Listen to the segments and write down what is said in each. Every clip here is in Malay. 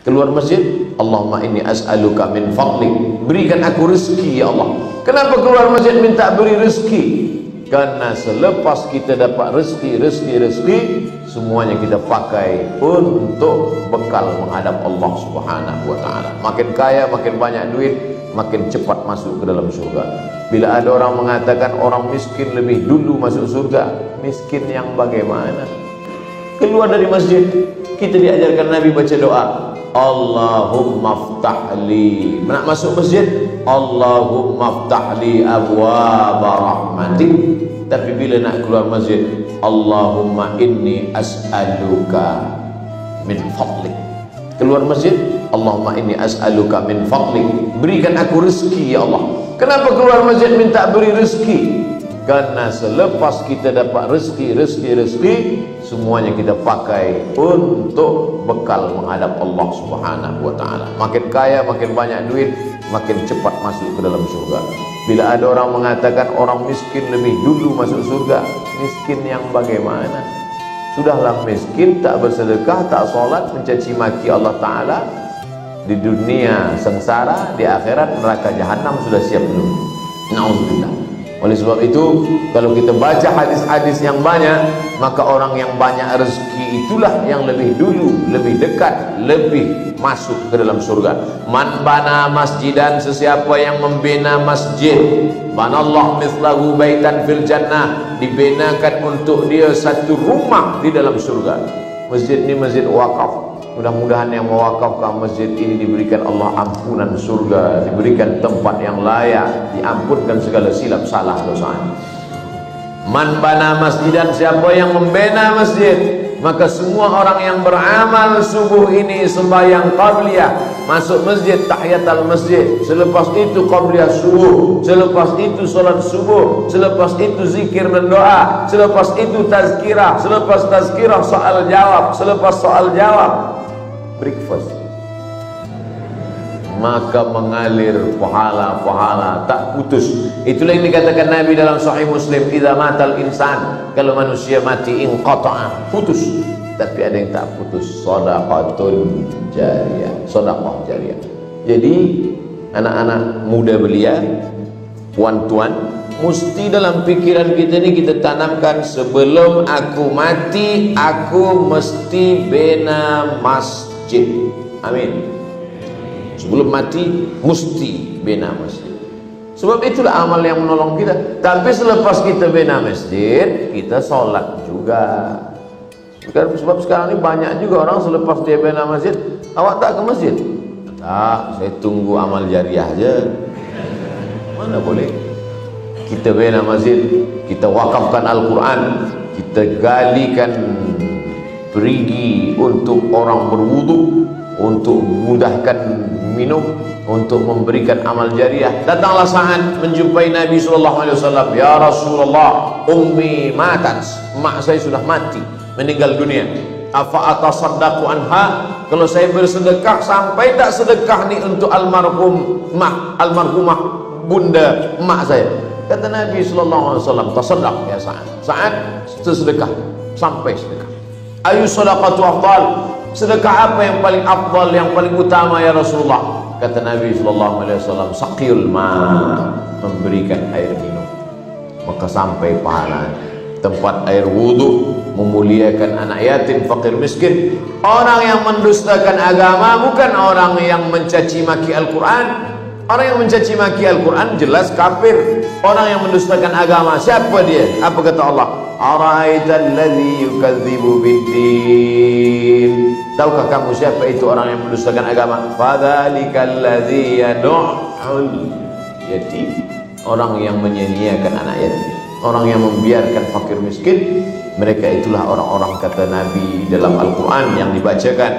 Keluar masjid, Allahumma inni as'aluka min fadlik, berikan aku rezeki ya Allah. Kenapa keluar masjid minta beri rezeki? Karena selepas kita dapat rezeki, semuanya kita pakai untuk bekal menghadap Allah Subhanahu wa ta'ala. Makin kaya, makin banyak duit, makin cepat masuk ke dalam surga. Bila ada orang mengatakan orang miskin lebih dulu masuk surga, miskin yang bagaimana? Keluar dari masjid, kita diajarkan Nabi baca doa, Allahumma ftahli. Nak masuk masjid, Allahumma ftahli abwaba rahmatik. Tapi bila nak keluar masjid, Allahumma inni as'aluka min fadlik. Keluar masjid, Allahumma inni as'aluka min fadlik, berikan aku rezeki ya Allah. Kenapa keluar masjid minta beri rezeki? Karena selepas kita dapat rezeki, semuanya kita pakai untuk bekal menghadap Allah Subhanahu wa ta'ala. Makin kaya, makin banyak duit, makin cepat masuk ke dalam surga. Bila ada orang mengatakan orang miskin lebih dulu masuk surga, miskin yang bagaimana? Sudahlah miskin, tak bersedekah, tak solat, mencaci maki Allah Ta'ala. Di dunia sengsara, di akhirat neraka jahanam sudah siap belum? Na'udzubillah. Oleh sebab itu, kalau kita baca hadis-hadis yang banyak, maka orang yang banyak rezeki itulah yang lebih dulu, lebih dekat, lebih masuk ke dalam surga. Man bana masjidan, sesiapa yang membina masjid, banallah mithlahu baitan fil jannah, dibinakan untuk dia satu rumah di dalam surga. Masjid ini masjid wakaf. Mudah-mudahan yang mewakafkan masjid ini diberikan Allah ampunan surga, diberikan tempat yang layak, diampunkan segala silap salah dosa. Man bana masjidan, siapa yang membina masjid, maka semua orang yang beramal subuh ini sembahyang qabliyah, masuk masjid tahiyatul masjid, selepas itu qabliyah subuh, selepas itu salat subuh, selepas itu zikir dan doa, selepas itu tazkirah, selepas tazkirah soal jawab, selepas soal jawab breakfast, maka mengalir pahala-pahala tak putus. Itulah yang dikatakan Nabi dalam Sahih Muslim, idza matal insan, kalau manusia mati inqata'a, putus. Tapi ada yang tak putus, shadaqatun jariyah, sedekah jariyah. Jadi anak-anak muda belia, puan-tuan, mesti dalam pikiran kita ni kita tanamkan, sebelum aku mati aku mesti bina masjid. Amin. Sebelum mati mesti bina masjid. Sebab itulah amal yang menolong kita. Tapi selepas kita bina masjid, kita sholat juga. Sebab sekarang ini banyak juga orang selepas dia bina masjid, awak tak ke masjid? Tak, saya tunggu amal jariah aja. Mana boleh? Kita bina masjid, kita wakafkan Al-Quran, kita galikan perigi untuk orang berwudu, untuk mudahkan minum, untuk memberikan amal jariah. Datanglah saat menjumpai Nabi SAW. Ya Rasulullah, ummi matat, mak saya sudah mati, meninggal dunia. Afa atasaddaqu anha, kalau saya bersedekah, sampai tak sedekah ni untuk almarhumah bunda mak saya. Kata Nabi SAW, tasaddaq ya Sa'ad, Sa'ad sedekah, sampai sedekah. Ayu sadaqatu afdal, sedekah apa yang paling afdal, yang paling utama ya Rasulullah? Kata Nabi SAW, saqiyul ma, memberikan air minum. Maka sampai pahala. Tempat air wudu, memuliakan anak yatim, fakir miskin. Orang yang mendustakan agama bukan orang yang mencaci maki Al-Quran. Orang yang mencaci maki Al-Quran jelas kafir. Orang yang mendustakan agama, siapa dia? Apa kata Allah? Ara'aital ladzi yukadzibu biddin. Tahukah kamu siapa itu orang yang mendustakan agama? Fadzalikal ladzi yad'ul yatim. Orang yang menyia-nyiakan anak yatim, orang yang membiarkan fakir miskin. Mereka itulah orang-orang, kata Nabi dalam Al-Quran yang dibacakan,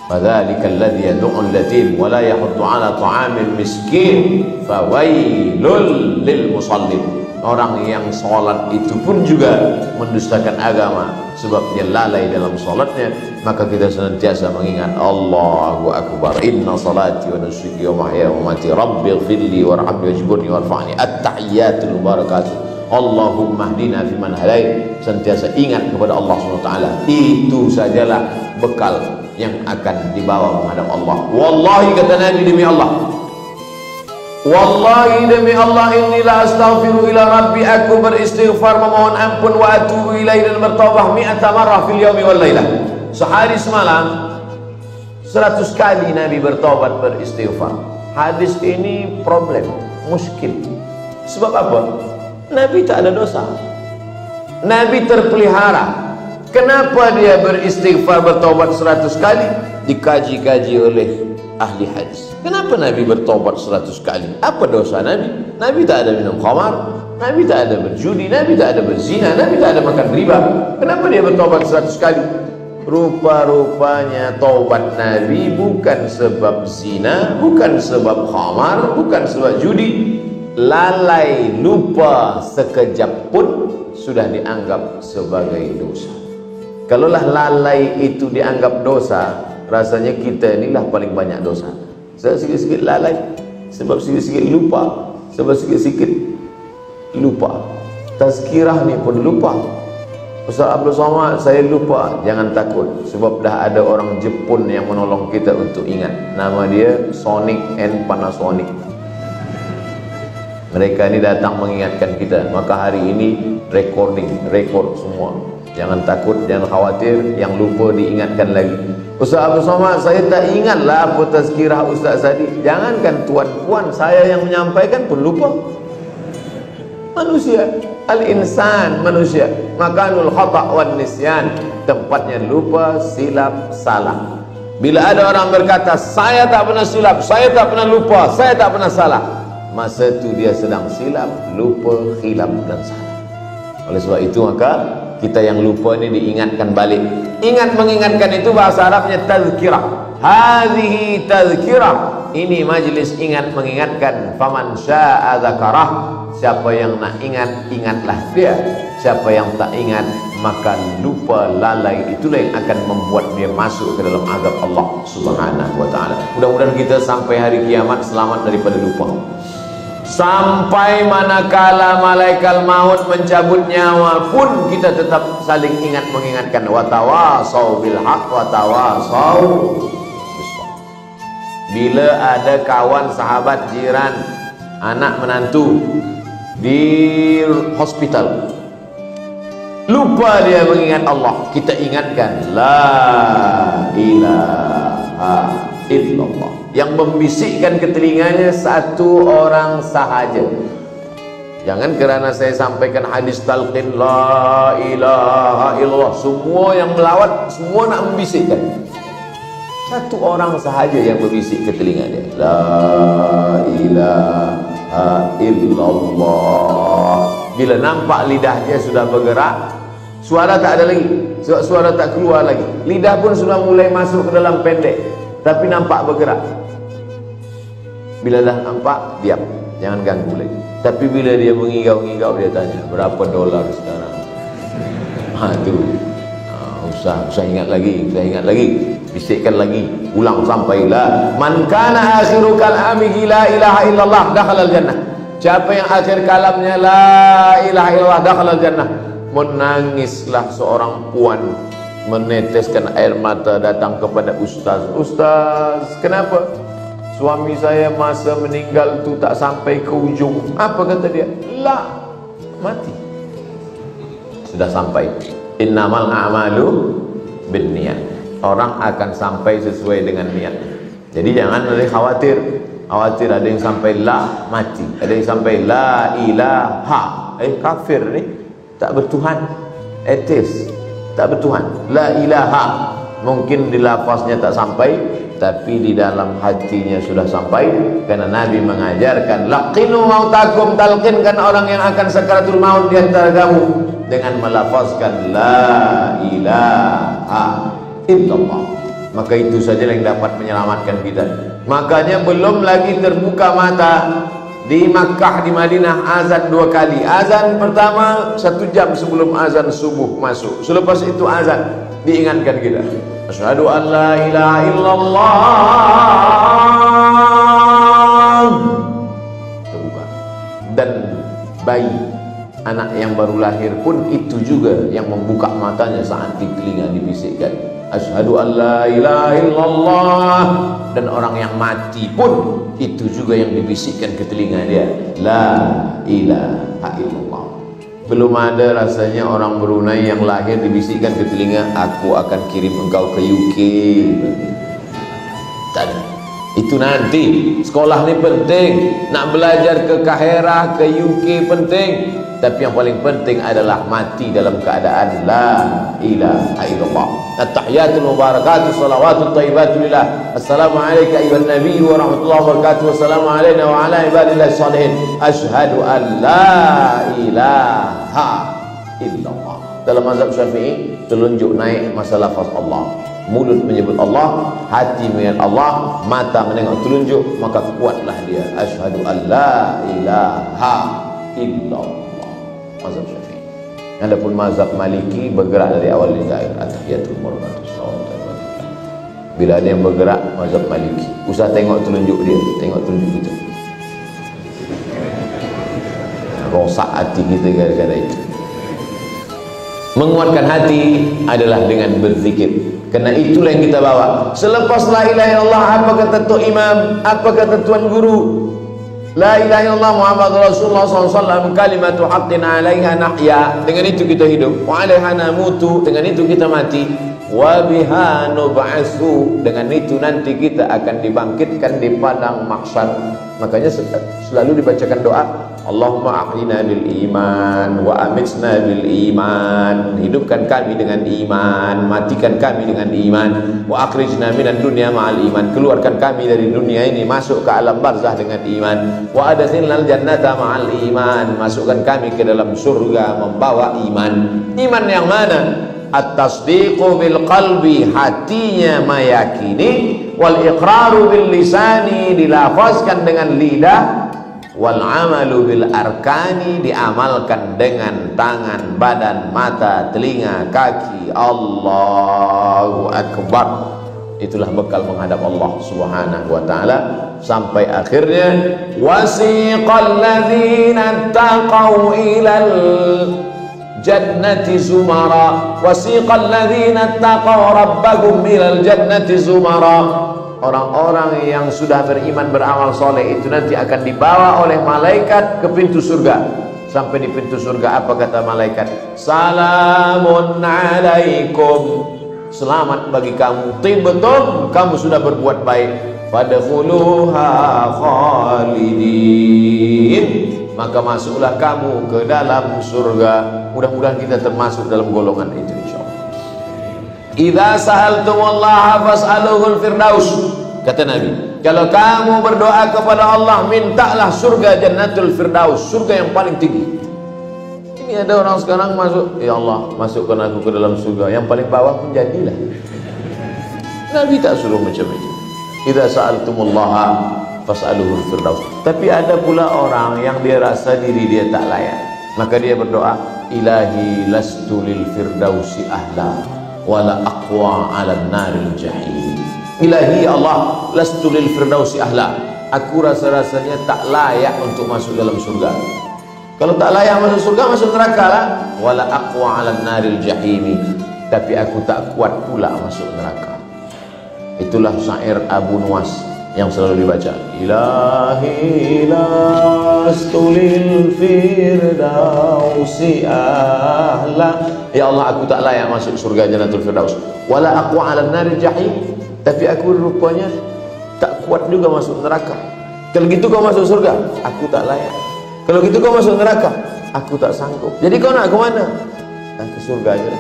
fadzalikal ladzi yad'ul yatim wa la yahuddu 'ala ta'amil miskin fawailul lil musallin. Orang yang sholat itu pun juga mendustakan agama, sebab dia lalai dalam sholatnya. Maka kita senantiasa mengingat Allahu Akbar, inna salati wa nusuki wa mahyaya wa mamati rabbighfirli warhamni wajburni warfa'ni, at-tahiyyatul mubarakatuh, Allahumma hdina fiman hadait. Senantiasa ingat kepada Allah SWT. Itu sajalah bekal yang akan dibawa menghadap Allah. Wallahi, kata Nabi, demi Allah, wallahi demi Allah, inilah astaghfiru ila rabbi, aku beristighfar memohon ampun, wa atubu ilaihi, dan bertaubat 100 marrah fil yaumi wal lailah. Sehari semalam 100 kali Nabi bertaubat, beristighfar. Hadis ini problem, muskil. Sebab apa? Nabi tak ada dosa, Nabi terpelihara. Kenapa dia beristighfar, bertaubat 100 kali? Dikaji-kaji oleh ahli hadis. Kenapa Nabi bertobat 100 kali? Apa dosa Nabi? Nabi tak ada minum khamar, Nabi tak ada berjudi, Nabi tak ada berzina, Nabi tak ada makan riba. Kenapa dia bertobat 100 kali? Rupa-rupanya taubat Nabi bukan sebab zina, bukan sebab khamar, bukan sebab judi. Lalai, lupa sekejap pun sudah dianggap sebagai dosa. Kalaulah lalai itu dianggap dosa, rasanya kita inilah paling banyak dosa. Sebab sikit-sikit lalai, sebab sikit-sikit lupa, sebab sikit-sikit lupa. Tazkirah ni pun lupa. Ustaz Abdul Somad, saya lupa. Jangan takut, sebab dah ada orang Jepun yang menolong kita untuk ingat. Nama dia Sonic and Panasonic. Mereka ini datang mengingatkan kita. Maka hari ini rekod semua. Jangan takut, jangan khawatir, yang lupa diingatkan lagi. Ustaz Abdul Somad, saya tak ingatlah apa tazkirah Ustaz tadi. Jangankan tuan-puan, saya yang menyampaikan pun lupa. Manusia, al-insan, manusia, makanul khata' wan nisyan, tempatnya lupa, silap, salah. Bila ada orang berkata saya tak pernah silap, saya tak pernah lupa, saya tak pernah salah, masa itu dia sedang silap, lupa, khilaf dan salah. Oleh sebab itu maka kita yang lupa ini diingatkan balik. Ingat mengingatkan itu bahasa Arabnya tazkirah. Hadhihi tazkirah, ini majlis ingat mengingatkan. Faman syaa dzakarah, siapa yang nak ingat, ingatlah dia. Siapa yang tak ingat, maka lupa, lalai, itulah yang akan membuat dia masuk ke dalam azab Allah Subhanahu wa ta'ala. Mudah-mudahan kita sampai hari kiamat selamat daripada lupa. Sampai manakala malaikat maut mencabut nyawa pun kita tetap saling ingat mengingatkan. Watawasau bil haq, watawasau bis sabr. Bila ada kawan, sahabat, jiran, anak, menantu di hospital, lupa dia mengingat Allah, kita ingatkan la ilaha illallah. Yang membisikkan ke telinganya satu orang sahaja. Jangan kerana saya sampaikan hadis talqin la ilaha illallah, semua yang melawat, semua nak membisikkan. Satu orang sahaja yang berbisik ke telinga dia, la ilaha illallah. Bila nampak lidahnya sudah bergerak, suara tak ada lagi, suara tak keluar lagi, lidah pun sudah mulai masuk ke dalam pendek, tapi nampak bergerak. Bila dah nampak, diam, jangan ganggu lagi. Tapi bila dia mengigau-ngigau, dia tanya, berapa dolar sekarang? Itu usah ingat lagi, bisikkan lagi, ulang sampailah. Man kana akhiru kalamihi la ilaha illallah dakhala al-jannah. Siapa yang akhir kalamnya la ilaha illallah dakhala al-jannah. Menangislah seorang puan, meneteskan air mata, datang kepada ustaz. Ustaz, kenapa? Suami saya masa meninggal tu tak sampai ke ujung. Apa kata dia? La, mati. Sudah sampai. Innamal a'malu binniyat. Orang akan sampai sesuai dengan niat. Jadi jangan ada khawatir. Khawatir ada yang sampai la, mati. Ada yang sampai la ilaha. Kafir ni, tak bertuhan. Atheist, tak bertuhan. La ilaha, mungkin di lafaznya tak sampai, tapi di dalam hatinya sudah sampai. Karena Nabi mengajarkan laqinu mautakum, talqinkan orang yang akan sakaratul maut di antara kamu dengan melafazkan la ilaha illallah. Maka itu saja yang dapat menyelamatkan kita. Makanya belum lagi terbuka mata di Makkah, di Madinah, azan 2 kali. Azan pertama 1 jam sebelum azan subuh masuk. Selepas itu azan diingatkan kita, asyhadu an la ilaha illallah. Terbuka. Dan bayi, anak yang baru lahir pun itu juga yang membuka matanya saat di telinga dibisikkan asyhadu an la ilaha illallah. Dan orang yang mati pun itu juga yang dibisikkan ke telinga dia, la ilaha illallah. Belum ada rasanya orang Brunei yang lahir dibisikkan ke telinga, aku akan kirim engkau ke UK. Dan itu nanti. Sekolah ni penting, nak belajar ke Kahirah, ke UK penting, tapi yang paling penting adalah mati dalam keadaan la ilaha illallah. At-tahiyatul mubarakatuh salawatut thayyibatu lillah. Assalamu alayka ayyuhan nabiy wa rahmatullahi wa barakatuh. Wassalamu alayna wa ala ibadillahi shalihin. Asyhadu an la ilaha illallah. Dalam mazhab Syafi'i, telunjuk naik masa lafaz Allah. Mulut menyebut Allah, hati mengingat Allah, mata menengok telunjuk, maka kuatlah dia. Asyhadu an la ilaha illallah. Mazhab Syafi'i. Adapun mazhab Maliki bergerak dari awal hingga akhir. At-tahiyatul mubarakatuh. Bila ada yang bergerak mazhab Maliki, usah tengok telunjuk dia, tengok telunjuk kita. Rosak hati kita gara-gara itu. Menguatkan hati adalah dengan berzikir. Karena itulah yang kita bawa. Selepas la ilaha illallah, apa kata Tok Imam, apa kata Tuan Guru? La ilaha illallah Muhammad Rasulullah SAW kalimatu haqqin alaiha nahya. Dengan itu kita hidup. Wa alaiha namutu. Dengan itu kita mati. Wa biha nub'atsu. Dengan itu nanti kita akan dibangkitkan di padang mahsyar. Makanya selalu dibacakan doa, Allahumma ahyina bil iman wa amitna bil iman. Hidupkan kami dengan iman, matikan kami dengan iman. Wa akhrijna minan dunya ma'al iman. Keluarkan kami dari dunia ini, masuk ke alam barzah dengan iman. Wa adkhilnal jannata ma'al iman. Masukkan kami ke dalam surga membawa iman. Iman yang mana? At-tasdiqu bil qalbi, hatinya meyakini, wal iqraru bil lisani, dilafazkan dengan lidah, wal amalu bil arkani, diamalkan dengan tangan, badan, mata, telinga, kaki. Allahu akbar. Itulah bekal menghadap Allah Subhanahu wa taala sampai akhirnya wasiqal ladzina taqaw ilal jannati zumara. Wasiqal ladzina taqaw rabbahum ilal jannati zumara. Orang-orang yang sudah beriman, beramal soleh itu nanti akan dibawa oleh malaikat ke pintu surga. Sampai di pintu surga, apa kata malaikat? Salamun alaikum, selamat bagi kamu, tibtum, kamu sudah berbuat baik. Fadkhuluha khalidin, maka masuklah kamu ke dalam surga. Mudah-mudahan kita termasuk dalam golongan itu insyaallah. Idza sa'altumullaha fas'aluhul firdaus. Kata Nabi, kalau kamu berdoa kepada Allah, mintalah surga jannatul firdaus, surga yang paling tinggi. Ini ada orang sekarang masuk, ya Allah, masukkan aku ke dalam surga yang paling bawah pun jadilah. Nabi tak suruh macam itu. Idza sa'altumullaha fas'aluhul firdaus. Tapi ada pula orang yang dia rasa diri dia tak layak, maka dia berdoa, ilahi lastu lil firdausi ahla wala aqwa 'alan naril jahim. Ilahi Allah, lastu lil firdausi ahla, aku rasa-rasanya tak layak untuk masuk dalam surga. Kalau tak layak masuk surga, masuk neraka lah. Wala aqwa 'alan naril jahim, tapi aku tak kuat pula masuk neraka. Itulah syair Abu Nuwas yang selalu dibaca, ilahi lastu lil firdausi ahla. Ya Allah, aku tak layak masuk surga jannatul firdaus. Wala aqwa 'alan naril jahim, tapi aku rupanya tak kuat juga masuk neraka. Kalau gitu kau masuk surga, aku tak layak. Kalau gitu kau masuk neraka, aku tak sanggup. Jadi kau nak ke mana? Nak ke surga aja.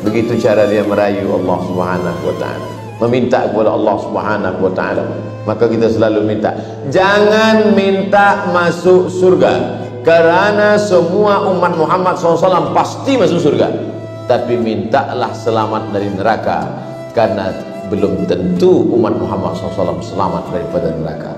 Begitu cara dia merayu Allah Subhanahu wa taala, meminta kepada Allah Subhanahu wa taala. Maka kita selalu minta, jangan minta masuk surga, karena semua umat Muhammad SAW pasti masuk surga. Tapi mintalah selamat dari neraka, karena belum tentu umat Muhammad SAW selamat daripada neraka.